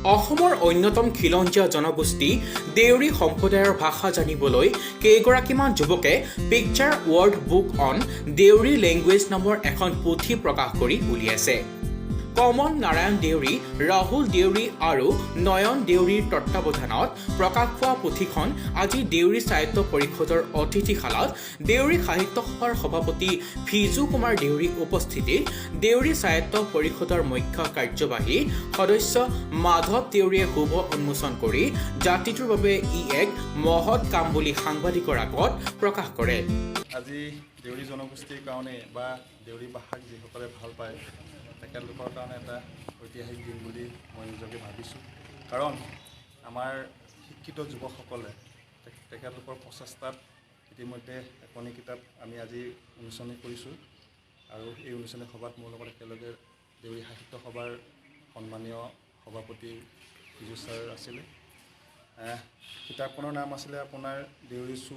অসমৰ অন্যতম খিলঞ্জীয়া জনগোষ্ঠী দেউৰী সম্প্ৰদায়ৰ ভাষা জানিবলৈ কেইগৰাকীমান যুৱকে picture word book on Deori language নামৰ এখন পুথি প্ৰকাশ কৰি উলিয়াইছে। কমল নাৰায়ণ দেউৰী, ৰাহুল দেউৰী আৰু নয়ন দেউৰীৰ তত্বাৱধানত প্ৰকাশ পোৱা পুথিখন আজি দেউৰী সাহিত্য পৰিষদৰ অতিথিশালাত দেউৰী সাহিত্য সভাৰ সভাপতি ভিজু কুমাৰ দেউৰীৰ উপস্থিতিত দেউৰী সাহিত্য পৰিষদৰ মুখ্য কাৰ্যবাহী সদস্য মাধৱ দেউৰীয়ে শুভ উন্মোচন কৰি জাতিটোৰ বাবে ই এক মহৎ কাম বুলি সাংবাদিকৰ আগত প্ৰকাশ কৰে। আজি দেউৰী জনগোষ্ঠীৰ কাৰণে বা দেউৰী ভাষাক যিসকলে ভাল পায় তেখেতলোকৰ কাৰণে এটা ঐতিহাসিক দিন বুলি মই নিজকে ভাবিছোঁ। কাৰণ আমাৰ শিক্ষিত যুৱকসকলে তেখেতলোকৰ প্ৰচেষ্টাত ইতিমধ্যে এখনি কিতাপ আমি আজি উন্মোচনী কৰিছোঁ আৰু এই উন্মোচনী সভাত মোৰ লগত একেলগে দেউৰী সাহিত্য সভাৰ সন্মানীয় সভাপতি ভিজু ছাৰ আছিলে। কিতাপখনৰ নাম আছিলে আপোনাৰ দেউৰী চু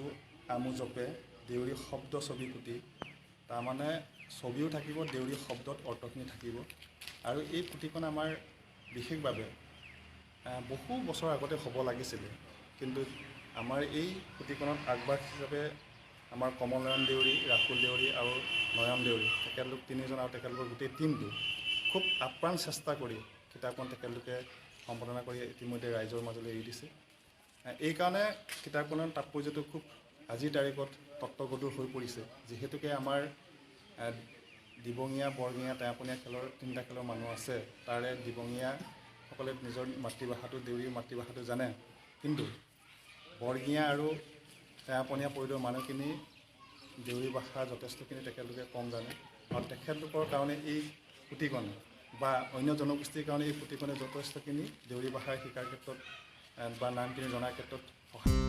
আমু জপে দেউৰী শব্দ ছবি পুথি। তাৰমানে ছবিও থাকিব, দেউৰী শব্দত অৰ্থখিনি থাকিব। আৰু এই পুথিখন আমাৰ বিশেষভাৱে বহু বছৰ আগতে হ'ব লাগিছিলে, কিন্তু আমাৰ এই পুথিখনত আগবাগ হিচাপে আমাৰ কমল নাৰায়ণ দেউৰী, ৰাহুল দেউৰী আৰু নয়ন দেউৰী তেখেতলোক তিনিজন আৰু তেখেতলোকৰ গোটেই টীমটো খুব আপ্ৰাণ চেষ্টা কৰি কিতাপখন তেখেতলোকে সম্পাদনা কৰি ইতিমধ্যে ৰাইজৰ মাজলৈ এৰি দিছে। এইকাৰণে কিতাপখনৰ তাৎপৰ্যটো খুব আজিৰ তাৰিখত তত্ত্বগধুৰ হৈ পৰিছে, যিহেতুকে আমাৰ দিবঙীয়া, বৰগীয়া, টেঙাপনীয়া খেলৰ তিনিটা খেলৰ মানুহ আছে। তাৰে দিবঙীয়াসকলে নিজৰ মাতৃভাষাটো দেউৰীৰ মাতৃভাষাটো জানে, কিন্তু বৰগীয়া আৰু টেঙাপনীয়া পৰিয়ালৰ মানুহখিনি দেউৰী ভাষা যথেষ্টখিনি তেখেতলোকে কম জানে। আৰু তেখেতলোকৰ কাৰণে এই পুথিখনে বা অন্য জনগোষ্ঠীৰ কাৰণে এই পুথিখনে যথেষ্টখিনি দেউৰী ভাষা শিকাৰ ক্ষেত্ৰত বা নামখিনি জনাৰ ক্ষেত্ৰত সহায়